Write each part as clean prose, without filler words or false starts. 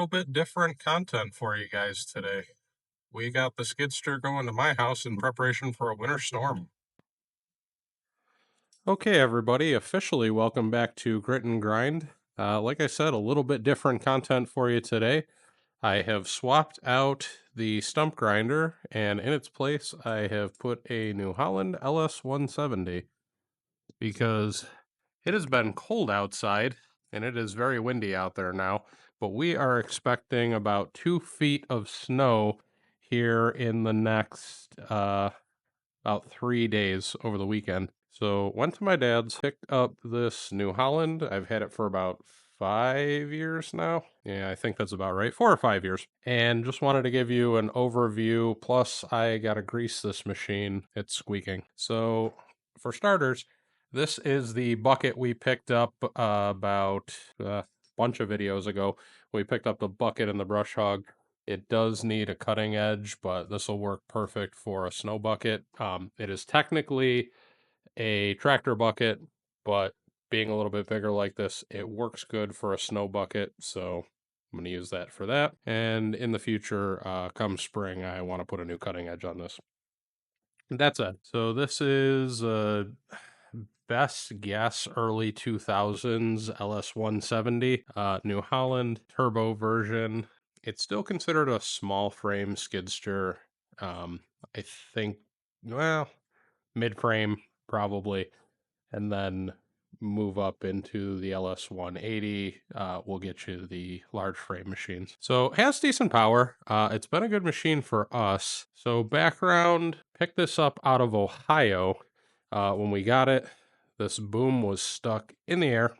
bit different content for you guys today. We got the Skidsteer going to my house in preparation for a winter storm. Okay, everybody, officially welcome back to Grit and Grind. Like I said, a little bit different content for you today. I have swapped out the Stump Grinder, and in its place, I have put a New Holland LS 170 because it has been cold outside and it is very windy out there now, but we are expecting about 2 feet of snow here in the next about 3 days over the weekend. So went to my dad's, picked up this New Holland. I've had it for about 5 years now. Yeah, I think that's about right. 4 or 5 years. And just wanted to give you an overview. Plus, I got to grease this machine. It's squeaking. So for starters, this is the bucket we picked up about a bunch of videos ago. We picked up the bucket and the brush hog. It does need a cutting edge, but this will work perfect for a snow bucket. It is technically a tractor bucket, but being a little bit bigger like this, it works good for a snow bucket. So I'm going to use that for that. And in the future, come spring, I want to put a new cutting edge on this. That's it. So this is best guess early 2000s LS 170, New Holland turbo version. It's still considered a small frame skidster. I think, well, mid frame probably, and then move up into the LS 180. We'll get you the large frame machines. So it has decent power. It's been a good machine for us. So background, picked this up out of Ohio. When we got it, this boom was stuck in the air.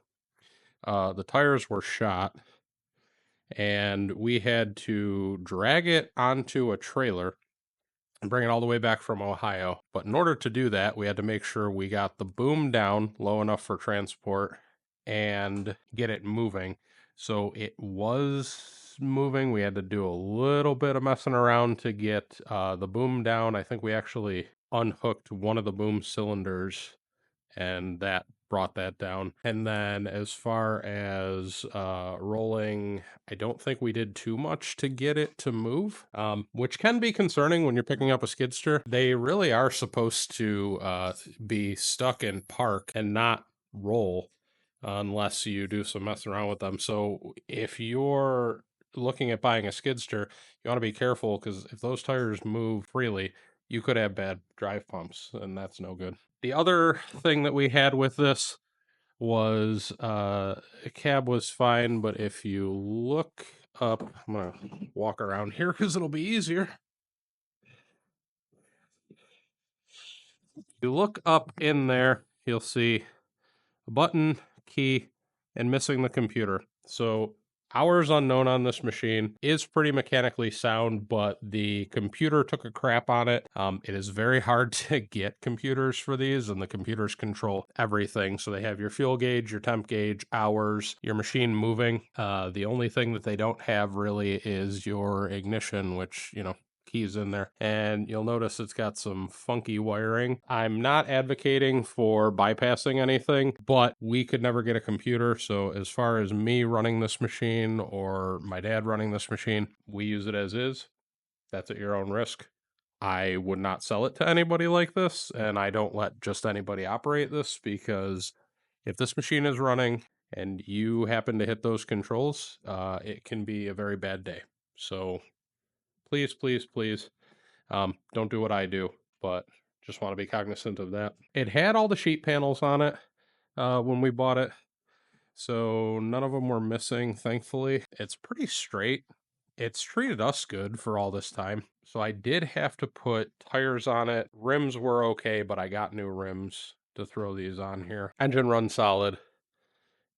The tires were shot, and we had to drag it onto a trailer and bring it all the way back from Ohio. But in order to do that, we had to make sure we got the boom down low enough for transport and get it moving. So it was moving. We had to do a little bit of messing around to get the boom down. I think we actually unhooked one of the boom cylinders, and that brought that down. And then as far as rolling, I don't think we did too much to get it to move, which can be concerning when you're picking up a skidster. They really are supposed to be stuck in park and not roll unless you do some messing around with them. So if you're looking at buying a skidster, you want to be careful, because if those tires move freely, you could have bad drive pumps, and that's no good. The other thing that we had with this was cab was fine, but if you look up, I'm gonna walk around here because it'll be easier. If you look up in there, you'll see a button, key, and missing the computer. So hours unknown on this machine. Is pretty mechanically sound, but the computer took a crap on it. It is very hard to get computers for these, and the computers control everything. So they have your fuel gauge, your temp gauge, hours, your machine moving. The only thing that they don't have really is your ignition, which, keys in there, and you'll notice it's got some funky wiring. I'm not advocating for bypassing anything, but we could never get a computer. So as far as me running this machine or my dad running this machine, we use it as is. That's at your own risk. I would not sell it to anybody like this, and I don't let just anybody operate this, because if this machine is running and you happen to hit those controls, it can be a very bad day. So please, please, please, don't do what I do, but just want to be cognizant of that. It had all the sheet panels on it when we bought it, so none of them were missing, thankfully. It's pretty straight. It's treated us good for all this time. So I did have to put tires on it. Rims were okay, but I got new rims to throw these on here. Engine runs solid.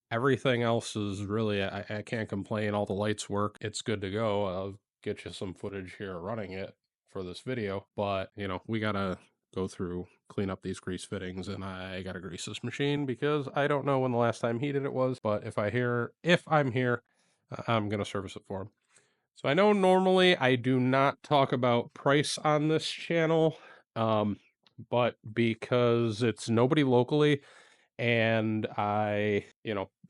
Everything else is really, I can't complain. All the lights work. It's good to go. I'll get you some footage here running it for this video, but we gotta go through, clean up these grease fittings, and I gotta grease this machine because I don't know when the last time he did it was, but if I'm here, I'm gonna service it for him. So I know normally I do not talk about price on this channel, but because it's nobody locally, and I,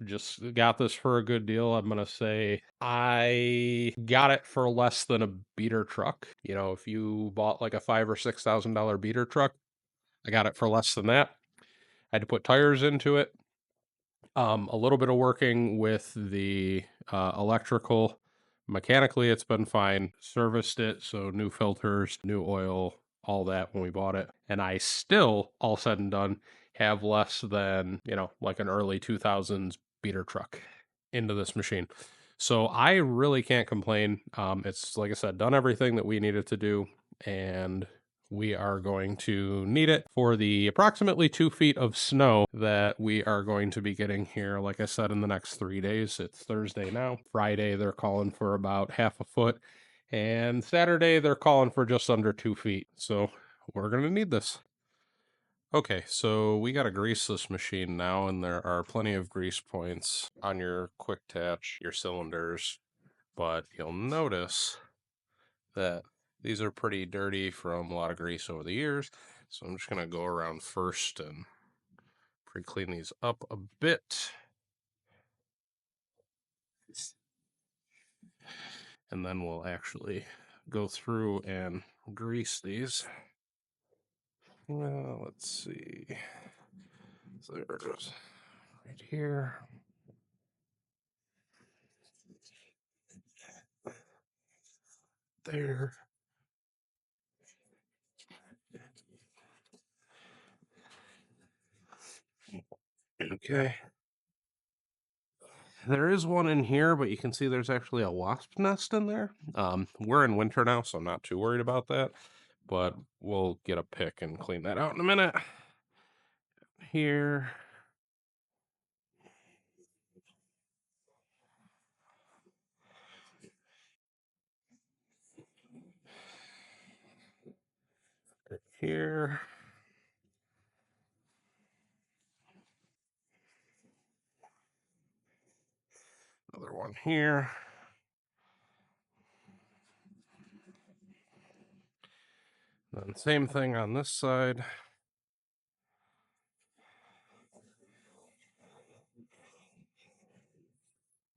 just got this for a good deal. I'm gonna say I got it for less than a beater truck. If you bought like a $5,000 or $6,000 beater truck, I got it for less than that. I had to put tires into it. A little bit of working with the electrical. Mechanically, it's been fine. Serviced it, so new filters, new oil, all that when we bought it. And I still, all said and done, have less than, like an early 2000s beater truck into this machine. So I really can't complain. It's, like I said, done everything that we needed to do. And we are going to need it for the approximately 2 feet of snow that we are going to be getting here, like I said, in the next 3 days. It's Thursday now. Friday, they're calling for about half a foot. And Saturday, they're calling for just under 2 feet. So we're going to need this. Okay, so we got to grease this machine now, and there are plenty of grease points on your quick attach, your cylinders. But you'll notice that these are pretty dirty from a lot of grease over the years. So I'm just going to go around first and pre-clean these up a bit. And then we'll actually go through and grease these. Well, let's see. So there's right here. There. Okay. There is one in here, but you can see there's actually a wasp nest in there. We're in winter now, so I'm not too worried about that. But we'll get a pick and clean that out in a minute. Here. Here. Another one here. Then same thing on this side.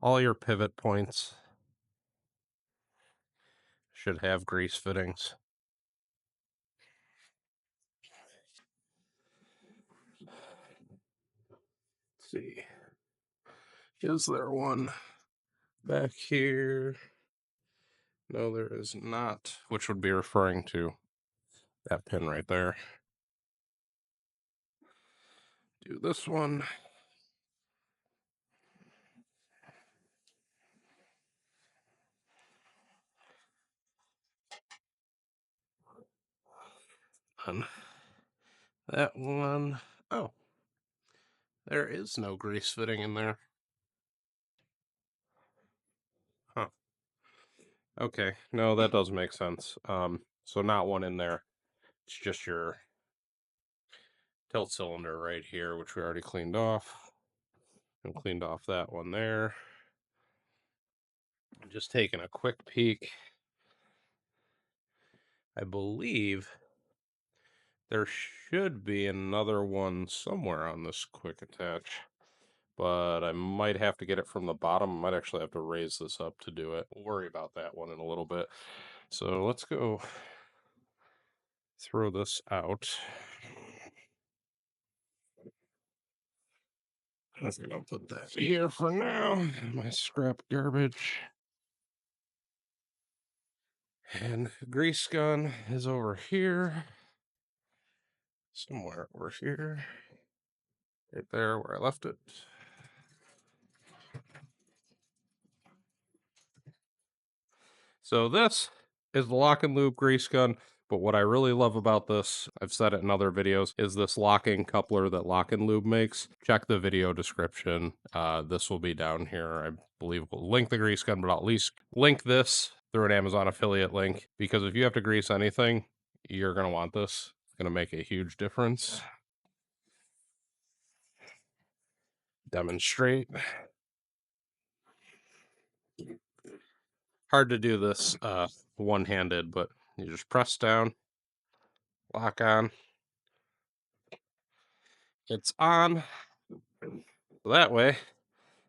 All your pivot points should have grease fittings. Let's see. Is there one back here? No, there is not, which would be referring to that pin right there. Do this one. And that one. Oh, there is no grease fitting in there. Huh. Okay, no, that does make sense. So not one in there. It's just your tilt cylinder right here, which we already cleaned off. And cleaned off that one there. Just taking a quick peek. I believe there should be another one somewhere on this quick attach, but I might have to get it from the bottom. I might actually have to raise this up to do it. We'll worry about that one in a little bit. So let's go throw this out. I'm gonna put that here for now. My scrap garbage. And grease gun is over here. Somewhere over here. Right there where I left it. So this is the lock and lube grease gun. But what I really love about this, I've said it in other videos, is this locking coupler that Lock and Lube makes. Check the video description. This will be down here. I believe we'll link the grease gun, but I'll at least link this through an Amazon affiliate link. Because if you have to grease anything, you're going to want this. It's going to make a huge difference. Demonstrate. Hard to do this one-handed, but you just press down, lock on. It's on. That way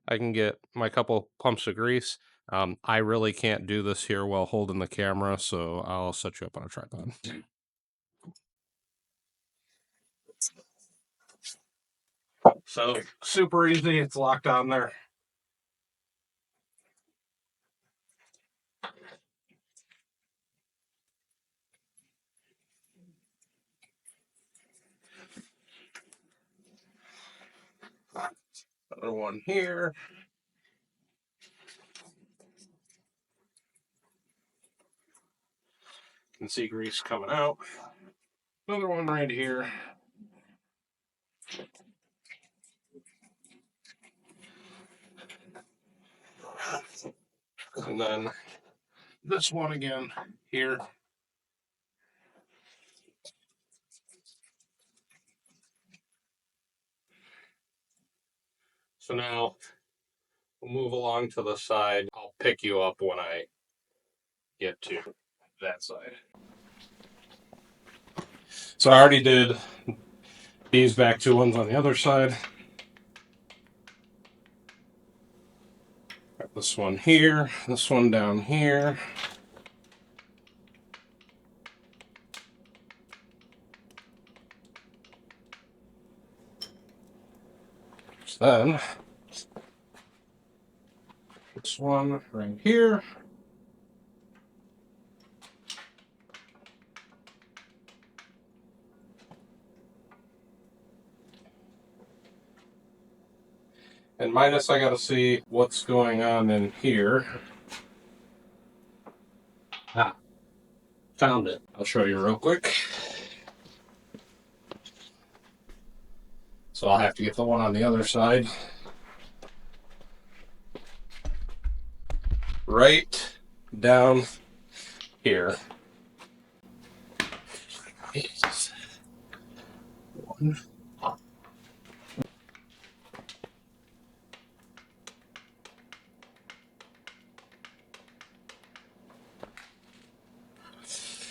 I can get my couple pumps of grease. I really can't do this here while holding the camera, so I'll set you up on a tripod. So super easy, it's locked on there. Another one here. You can see grease coming out. Another one right here. And then this one again here. So now we'll move along to the side. I'll pick you up when I get to that side. So I already did these back two ones on the other side. Got this one here, this one down here. So then this one right here. And minus, I gotta see what's going on in here. Ah, found it. I'll show you real quick. So I'll have to get the one on the other side. Right down here. One.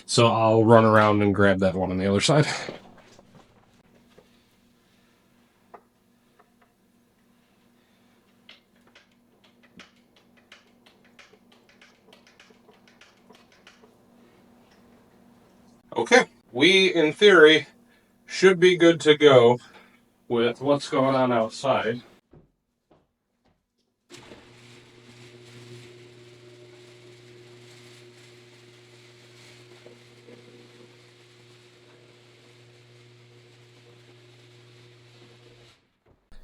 So I'll run around and grab that one on the other side. Okay, we, in theory, should be good to go with what's going on outside.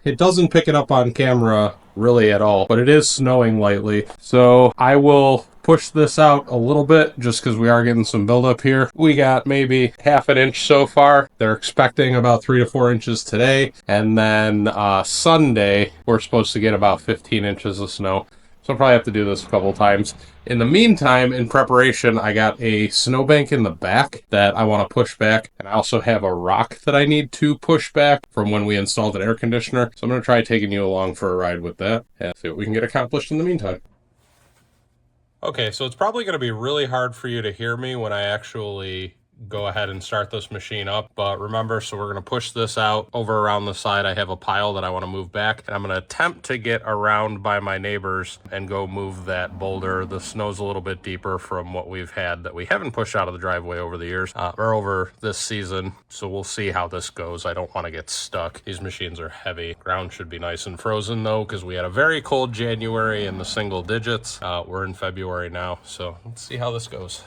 It doesn't pick it up on camera really at all, but it is snowing lightly. So I will push this out a little bit just because we are getting some buildup here. We got maybe half an inch so far. They're expecting about 3 to 4 inches today. And then Sunday, we're supposed to get about 15 inches of snow. So I'll probably have to do this a couple times. In the meantime, in preparation, I got a snowbank in the back that I want to push back. And I also have a rock that I need to push back from when we installed an air conditioner. So I'm going to try taking you along for a ride with that and see what we can get accomplished in the meantime. Okay, so it's probably going to be really hard for you to hear me when I actually go ahead and start this machine up. But remember, so we're going to push this out over around the side. I have a pile that I want to move back, and I'm going to attempt to get around by my neighbors and go move that boulder. The snow's a little bit deeper from what we've had that we haven't pushed out of the driveway over the years, or over this season. So we'll see how this goes. I don't want to get stuck. These machines are heavy. Ground should be nice and frozen though, because we had a very cold January in the single digits. We're in February now, so let's see how this goes.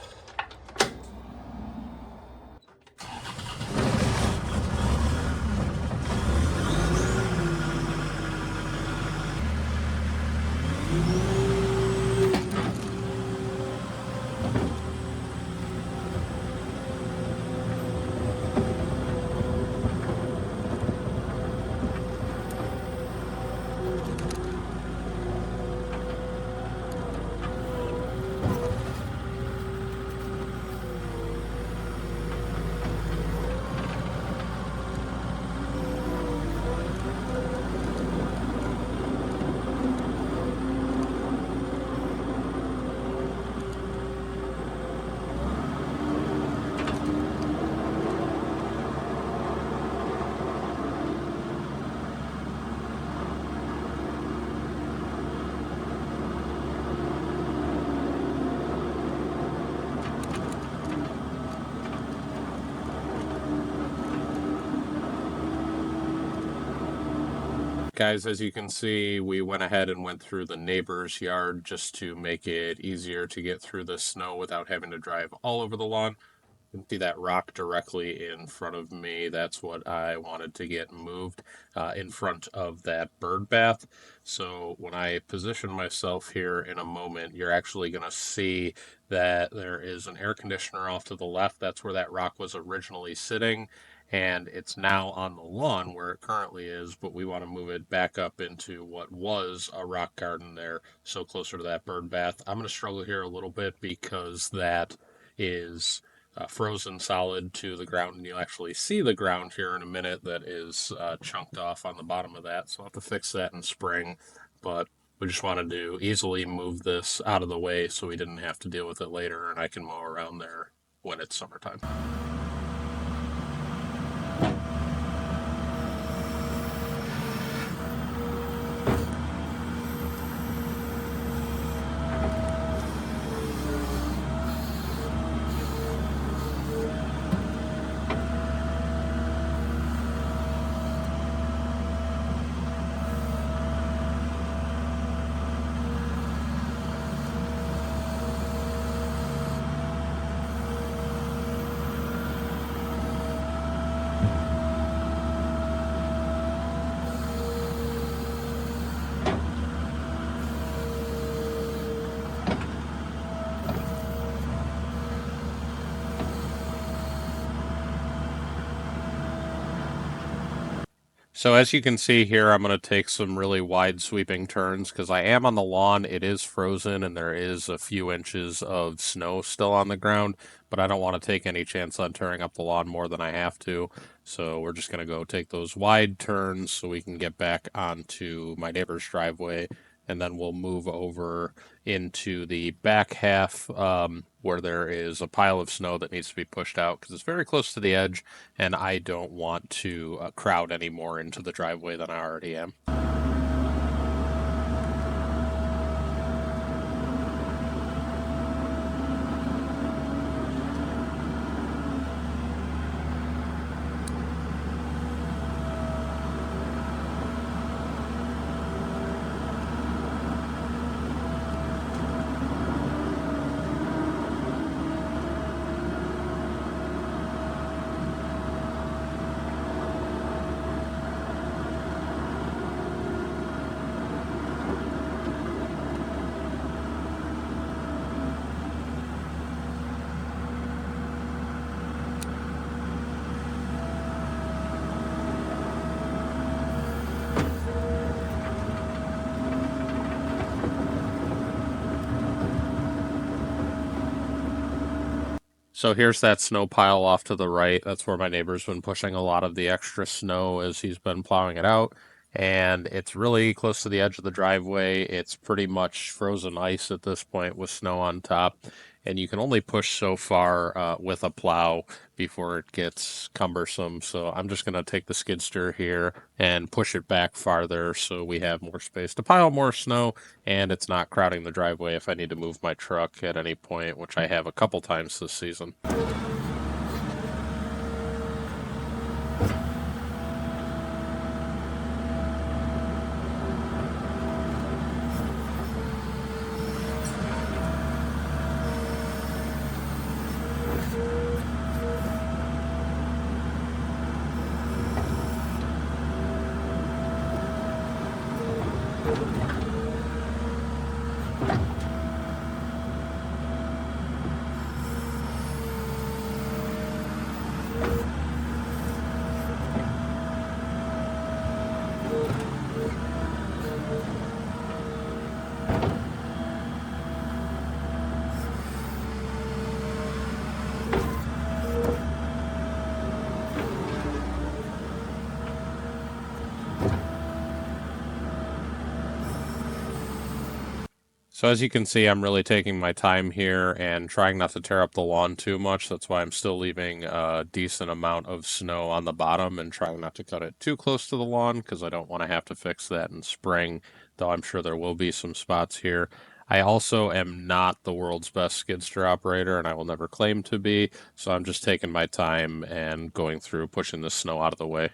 Guys, as you can see, we went ahead and went through the neighbor's yard just to make it easier to get through the snow without having to drive all over the lawn. You can see that rock directly in front of me. That's what I wanted to get moved in front of that bird bath. So when I position myself here in a moment, you're actually going to see that there is an air conditioner off to the left. That's where that rock was originally sitting. And it's now on the lawn where it currently is, but we want to move it back up into what was a rock garden there, so closer to that bird bath. I'm going to struggle here a little bit because that is frozen solid to the ground, and you'll actually see the ground here in a minute that is chunked off on the bottom of that, so I'll have to fix that in spring, but we just wanted to easily move this out of the way so we didn't have to deal with it later, and I can mow around there when it's summertime. So as you can see here, I'm going to take some really wide sweeping turns because I am on the lawn. It is frozen and there is a few inches of snow still on the ground, but I don't want to take any chance on tearing up the lawn more than I have to. So we're just going to go take those wide turns so we can get back onto my neighbor's driveway, and then we'll move over into the back half where there is a pile of snow that needs to be pushed out because it's very close to the edge, and I don't want to crowd any more into the driveway than I already am. So here's that snow pile off to the right. That's where my neighbor's been pushing a lot of the extra snow as he's been plowing it out. And it's really close to the edge of the driveway. It's pretty much frozen ice at this point with snow on top. And you can only push so far with a plow before it gets cumbersome. So I'm just going to take the skid steer here and push it back farther so we have more space to pile more snow, and it's not crowding the driveway if I need to move my truck at any point, which I have a couple times this season. So as you can see, I'm really taking my time here and trying not to tear up the lawn too much. That's why I'm still leaving a decent amount of snow on the bottom and trying not to cut it too close to the lawn because I don't want to have to fix that in spring, though I'm sure there will be some spots here. I also am not the world's best skid steer operator, and I will never claim to be, so I'm just taking my time and going through pushing the snow out of the way.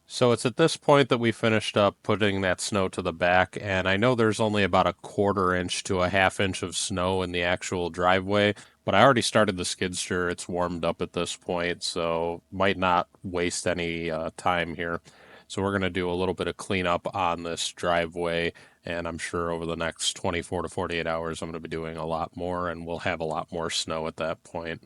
So it's at this point that we finished up putting that snow to the back, and I know there's only about a 1/4 inch to a 1/2 inch of snow in the actual driveway, but I already started the Skidsteer. It's warmed up at this point, so might not waste any time here. So we're going to do a little bit of cleanup on this driveway, and I'm sure over the next 24 to 48 hours I'm going to be doing a lot more, and we'll have a lot more snow at that point.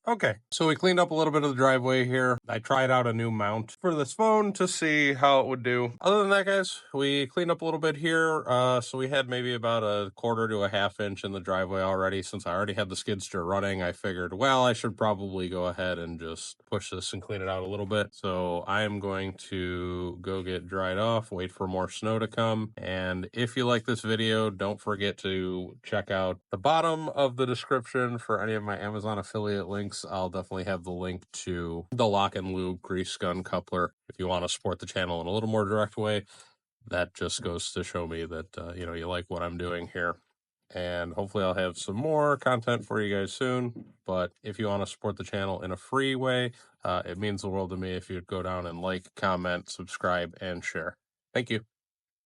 Okay, so we cleaned up a little bit of the driveway here. I tried out a new mount for this phone to see how it would do. Other than that, guys, we cleaned up a little bit here. So we had maybe about a quarter to a half inch in the driveway already. Since I already had the Skidsteer running, I figured, well, I should probably go ahead and just push this and clean it out a little bit. So I am going to go get dried off, wait for more snow to come. And if you like this video, don't forget to check out the bottom of the description for any of my Amazon affiliate links. I'll definitely have the link to the Lock and Lube grease gun coupler if you want to support the channel in a little more direct way. That just goes to show me that you like what I'm doing here. And hopefully I'll have some more content for you guys soon. But if you want to support the channel in a free way, it means the world to me if you'd go down and like, comment, subscribe, and share. Thank you.